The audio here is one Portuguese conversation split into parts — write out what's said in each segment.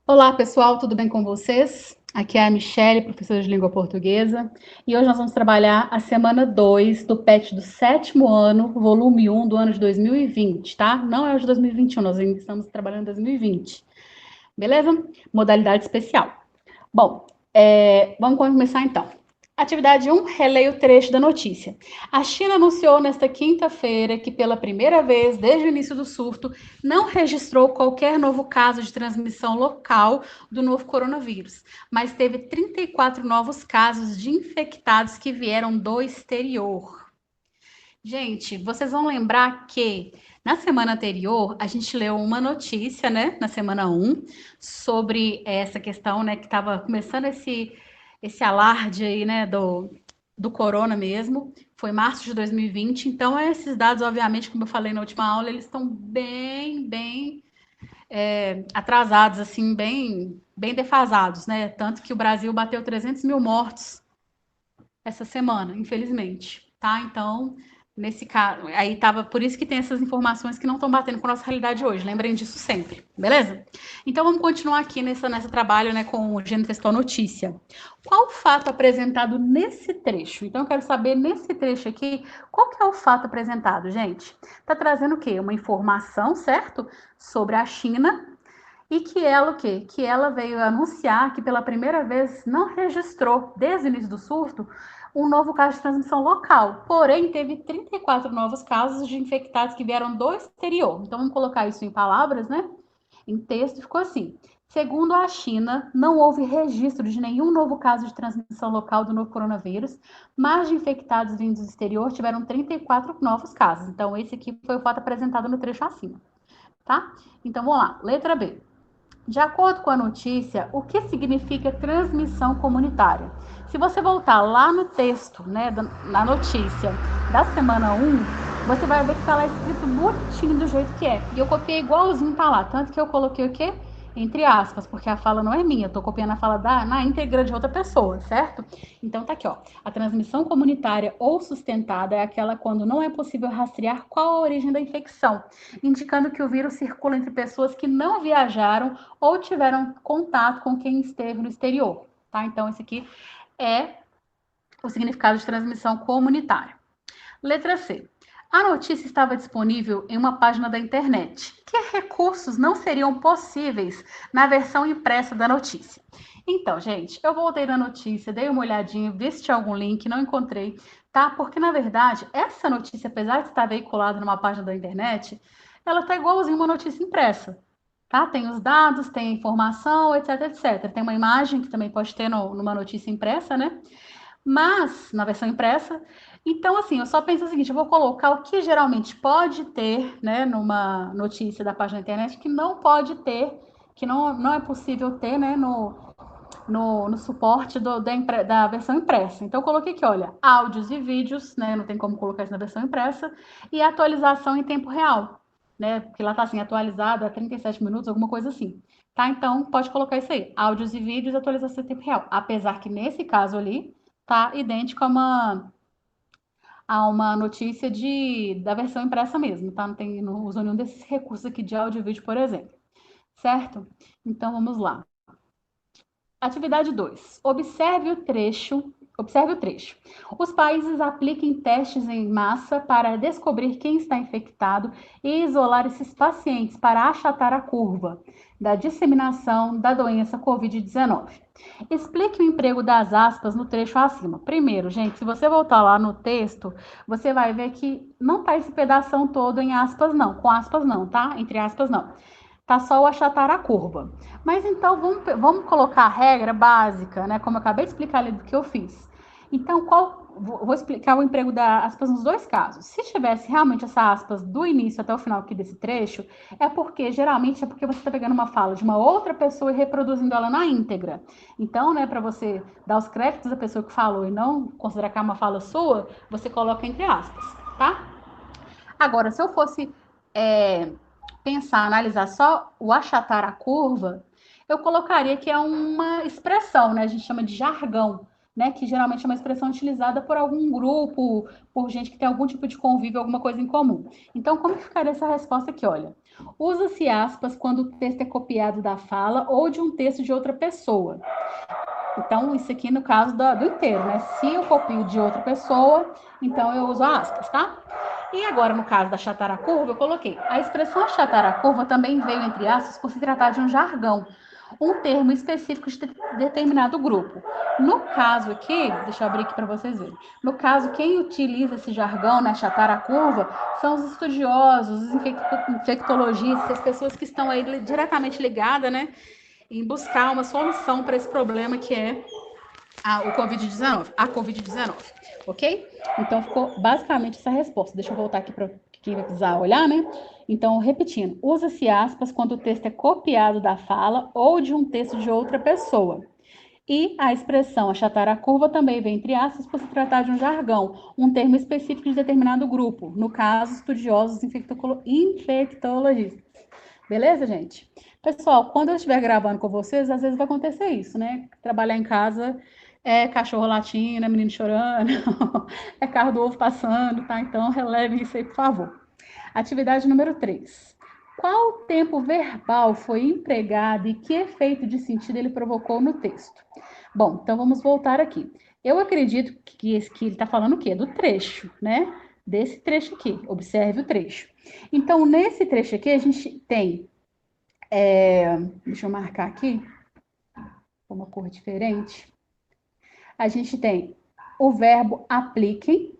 Olá, pessoal, tudo bem com vocês? Aqui é a Michelle, professora de língua portuguesa, e hoje nós vamos trabalhar a semana 2 do PET do sétimo ano, volume um do ano de 2020, tá? Não é o de 2021, nós ainda estamos trabalhando em 2020, beleza? Modalidade especial. Bom, vamos começar então. Atividade 1, releia o trecho da notícia. A China anunciou nesta quinta-feira que, pela primeira vez desde o início do surto, não registrou qualquer novo caso de transmissão local do novo coronavírus, mas teve 34 novos casos de infectados que vieram do exterior. Gente, vocês vão lembrar que na semana anterior a gente leu uma notícia, né, na semana um, sobre essa questão, né, que estava começando esse alarde aí, né, do corona mesmo. Foi março de 2020. Então, esses dados, obviamente, como eu falei na última aula, eles estão bem atrasados, assim, bem defasados, né? Tanto que o Brasil bateu 300 mil mortos essa semana, infelizmente, tá? Então, nesse caso, aí tava, por isso que tem essas informações que não estão batendo com a nossa realidade hoje, lembrem disso sempre, beleza? Então, vamos continuar aqui nessa trabalho, né, com o gênero textual notícia. Qual o fato apresentado nesse trecho? Então, eu quero saber, nesse trecho aqui, qual que é o fato apresentado, gente? Tá trazendo o quê? Uma informação, certo? Sobre a China, e que ela o quê? Que ela veio anunciar que pela primeira vez não registrou, desde o início do surto, um novo caso de transmissão local. Porém, teve 34 novos casos de infectados que vieram do exterior. Então, vamos colocar isso em palavras, né? Em texto, ficou assim. Segundo a China, não houve registro de nenhum novo caso de transmissão local do novo coronavírus, mas de infectados vindos do exterior tiveram 34 novos casos. Então, esse aqui foi o fato apresentado no trecho acima, tá? Então, vamos lá. Letra B. De acordo com a notícia, o que significa transmissão comunitária? Se você voltar lá no texto, né, na notícia da semana um, você vai ver que está lá escrito bonitinho do jeito que é. E eu copiei igualzinho tá lá, tanto que eu coloquei o quê? Entre aspas, porque a fala não é minha, eu tô copiando a fala na íntegra de outra pessoa, certo? Então tá aqui, ó. A transmissão comunitária ou sustentada é aquela quando não é possível rastrear qual a origem da infecção, indicando que o vírus circula entre pessoas que não viajaram ou tiveram contato com quem esteve no exterior, tá? Então, esse aqui é o significado de transmissão comunitária. Letra C. A notícia estava disponível em uma página da internet. Que recursos não seriam possíveis na versão impressa da notícia? Então, gente, eu voltei na notícia, dei uma olhadinha, vi se tinha algum link, não encontrei, tá? Porque, na verdade, essa notícia, apesar de estar veiculada numa página da internet, ela tá igualzinho uma notícia impressa, tá? Tem os dados, tem a informação, etc, etc. Tem uma imagem que também pode ter numa notícia impressa, né? Mas, na versão impressa, então, assim, eu só penso o seguinte, eu vou colocar o que geralmente pode ter, né, numa notícia da página da internet, que não pode ter, que não é possível ter, né, no suporte da versão impressa. Então, eu coloquei aqui, olha, áudios e vídeos, né, não tem como colocar isso na versão impressa, e atualização em tempo real, né, porque lá tá assim, atualizado a 37 minutos, alguma coisa assim. Tá? Então, pode colocar isso aí, áudios e vídeos, atualização em tempo real. Apesar que nesse caso ali, tá idêntico a uma notícia da versão impressa mesmo, tá? Não usa nenhum desses recursos aqui de áudio e vídeo, por exemplo. Certo? Então, vamos lá. Atividade 2. Observe o trecho. Os países apliquem testes em massa para descobrir quem está infectado e isolar esses pacientes para achatar a curva da disseminação da doença Covid-19. Explique o emprego das aspas no trecho acima. Primeiro, gente, se você voltar lá no texto, você vai ver que não está esse pedação todo em aspas, não. Com aspas, não, tá? Entre aspas, não. Tá só o achatar a curva. Mas então vamos colocar a regra básica, né? Como eu acabei de explicar ali do que eu fiz. Então, vou explicar o emprego da aspas nos dois casos. Se tivesse realmente essa aspas do início até o final aqui desse trecho, geralmente é porque você está pegando uma fala de uma outra pessoa e reproduzindo ela na íntegra. Então, né, para você dar os créditos da pessoa que falou e não considerar que é uma fala sua, você coloca entre aspas, tá? Agora, se eu fosse pensar, analisar só o achatar a curva, eu colocaria que é uma expressão, né? A gente chama de jargão, né? Que geralmente é uma expressão utilizada por algum grupo, por gente que tem algum tipo de convívio, alguma coisa em comum. Então, como que ficaria essa resposta aqui? Olha, usa-se aspas quando o texto é copiado da fala ou de um texto de outra pessoa. Então, isso aqui no caso do inteiro, né? Se eu copio de outra pessoa, então eu uso aspas, tá? E agora, no caso da achatar a curva, eu coloquei. A expressão achatar a curva também veio, entre aspas, por se tratar de um jargão, um termo específico de determinado grupo. No caso aqui, deixa eu abrir aqui para vocês verem. No caso, quem utiliza esse jargão, né, achatar a curva, são os estudiosos, os infectologistas, as pessoas que estão aí diretamente ligadas, né, em buscar uma solução para esse problema que é o Covid-19, a Covid-19, ok? Então, ficou basicamente essa resposta. Deixa eu voltar aqui para quem vai precisar olhar, né? Então, repetindo, usa-se aspas quando o texto é copiado da fala ou de um texto de outra pessoa. E a expressão achatar a curva também vem entre aspas por se tratar de um jargão, um termo específico de determinado grupo, no caso, estudiosos infectologistas. Beleza, gente? Pessoal, quando eu estiver gravando com vocês, às vezes vai acontecer isso, né? Trabalhar em casa é cachorro latindo, é menino chorando, é carro do ovo passando, tá? Então, relevem isso aí, por favor. Atividade número 3. Qual tempo verbal foi empregado e que efeito de sentido ele provocou no texto? Bom, então vamos voltar aqui. Eu acredito que ele está falando o quê? Do trecho, né? Desse trecho aqui. Observe o trecho. Então, nesse trecho aqui, a gente tem. Deixa eu marcar aqui, uma cor diferente. A gente tem o verbo apliquem,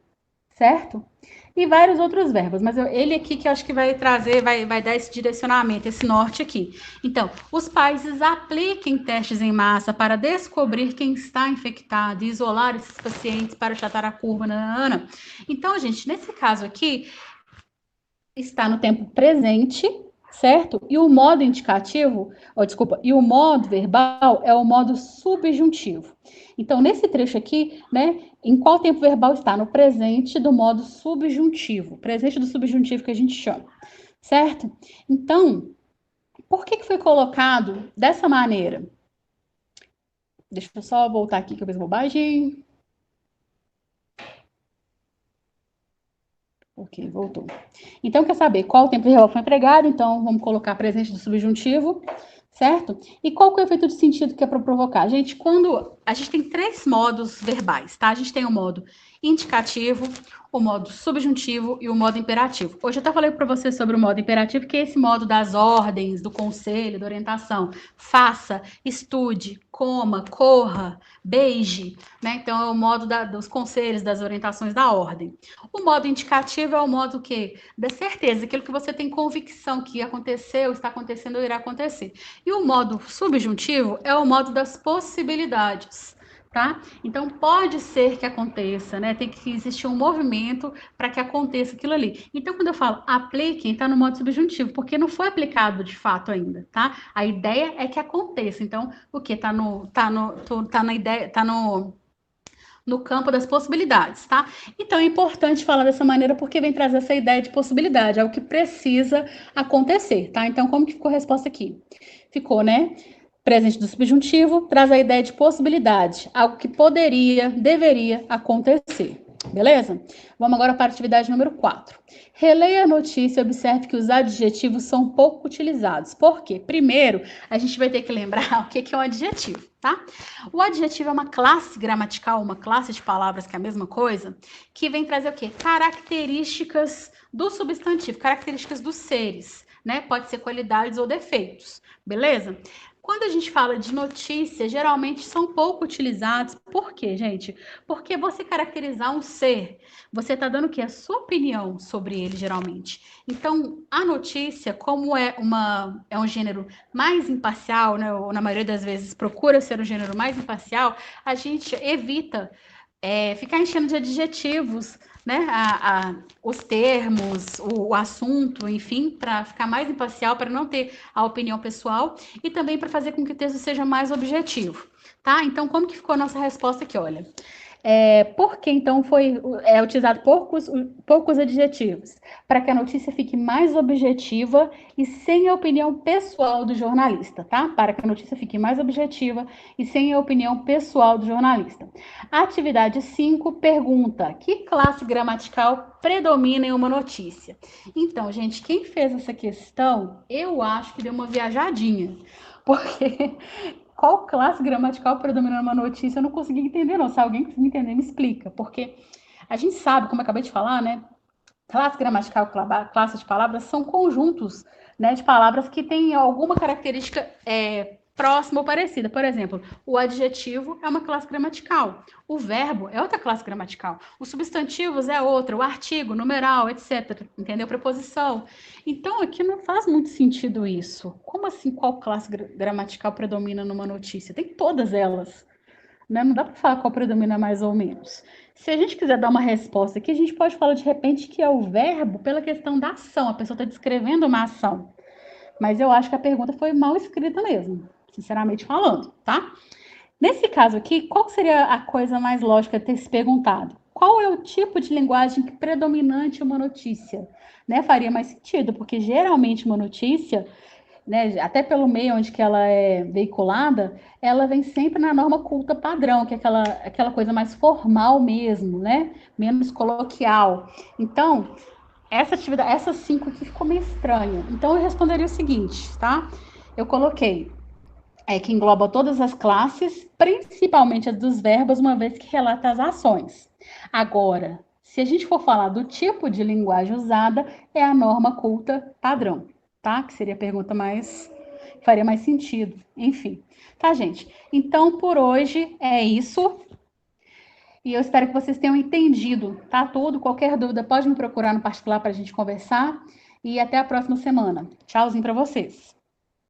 certo? E vários outros verbos, mas ele aqui que eu acho que vai trazer, vai dar esse direcionamento, esse norte aqui. Então, os países apliquem testes em massa para descobrir quem está infectado e isolar esses pacientes para achatar a curva. Nanana. Então, gente, nesse caso aqui, está no tempo presente, certo? E o modo indicativo, e o modo verbal é o modo subjuntivo. Então, nesse trecho aqui, né, em qual tempo verbal está? No presente do modo subjuntivo, presente do subjuntivo que a gente chama, certo? Então, por que foi colocado dessa maneira? Deixa eu só voltar aqui que eu fiz bobagem. Ok, voltou. Então, quer saber qual tempo verbal foi empregado? Então, vamos colocar presente do subjuntivo, certo? E qual que é o efeito de sentido que é para provocar? Gente, quando a gente tem 3 modos verbais, tá? A gente tem o modo indicativo, o modo subjuntivo e o modo imperativo. Hoje eu até falei para você sobre o modo imperativo, que é esse modo das ordens, do conselho, da orientação. Faça, estude, coma, corra, beije, né? Então, é o modo dos conselhos, das orientações da ordem. O modo indicativo é o modo que da certeza, aquilo que você tem convicção que aconteceu, está acontecendo ou irá acontecer. E o modo subjuntivo é o modo das possibilidades, tá? Então pode ser que aconteça, né? Tem que existir um movimento para que aconteça aquilo ali. Então quando eu falo apliquem, está no modo subjuntivo, porque não foi aplicado de fato ainda, tá? A ideia é que aconteça. Então o que tá na ideia, tá no campo das possibilidades, tá? Então é importante falar dessa maneira porque vem trazer essa ideia de possibilidade, é o que precisa acontecer, tá? Então como que ficou a resposta aqui? Ficou, né? Presente do subjuntivo traz a ideia de possibilidade, algo que poderia, deveria acontecer. Beleza? Vamos agora para a atividade número 4. Releia a notícia e observe que os adjetivos são pouco utilizados. Por quê? Primeiro, a gente vai ter que lembrar o que é um adjetivo, tá? O adjetivo é uma classe gramatical, uma classe de palavras que é a mesma coisa, que vem trazer o quê? Características do substantivo, características dos seres, né? Pode ser qualidades ou defeitos, beleza? Quando a gente fala de notícia, geralmente são pouco utilizados. Por quê, gente? Porque você caracterizar um ser, você está dando o quê? A sua opinião sobre ele, geralmente. Então, a notícia, como é um gênero mais imparcial, né? Ou na maioria das vezes procura ser um gênero mais imparcial, a gente evita ficar enchendo de adjetivos, né, os termos, o assunto, enfim, para ficar mais imparcial, para não ter a opinião pessoal e também para fazer com que o texto seja mais objetivo, tá? Então, como que ficou a nossa resposta aqui? Olha, Por que então é utilizado poucos adjetivos? Para que a notícia fique mais objetiva e sem a opinião pessoal do jornalista, tá? Para que a notícia fique mais objetiva e sem a opinião pessoal do jornalista. Atividade 5 pergunta: que classe gramatical predomina em uma notícia? Então, gente, quem fez essa questão, eu acho que deu uma viajadinha, porque qual classe gramatical predomina numa notícia? Eu não consegui entender, não. Se alguém conseguir entender, me explica. Porque a gente sabe, como eu acabei de falar, né? Classe gramatical, classe de palavras são conjuntos, né, de palavras que têm alguma característica próxima ou parecida. Por exemplo, o adjetivo é uma classe gramatical, o verbo é outra classe gramatical, os substantivos é outra, o artigo, numeral, etc. Entendeu? Preposição. Então, aqui não faz muito sentido isso. Como assim, qual classe gramatical predomina numa notícia? Tem todas elas. Né? Não dá para falar qual predomina mais ou menos. Se a gente quiser dar uma resposta aqui, a gente pode falar de repente que é o verbo pela questão da ação. A pessoa está descrevendo uma ação. Mas eu acho que a pergunta foi mal escrita mesmo, sinceramente falando, tá? Nesse caso aqui, qual seria a coisa mais lógica de ter se perguntado? Qual é o tipo de linguagem predominante em uma notícia? Né? Faria mais sentido, porque geralmente uma notícia, né, até pelo meio onde que ela é veiculada, ela vem sempre na norma culta padrão, que é aquela coisa mais formal mesmo, né? Menos coloquial. Então, essa atividade, essas 5 aqui ficou meio estranha. Então, eu responderia o seguinte, tá? Eu coloquei que engloba todas as classes, principalmente as dos verbos, uma vez que relata as ações. Agora, se a gente for falar do tipo de linguagem usada, é a norma culta padrão, tá? Que seria a pergunta mais faria mais sentido. Enfim, tá, gente? Então, por hoje é isso. E eu espero que vocês tenham entendido, tá? Tudo. Qualquer dúvida, pode me procurar no particular para a gente conversar. E até a próxima semana. Tchauzinho para vocês.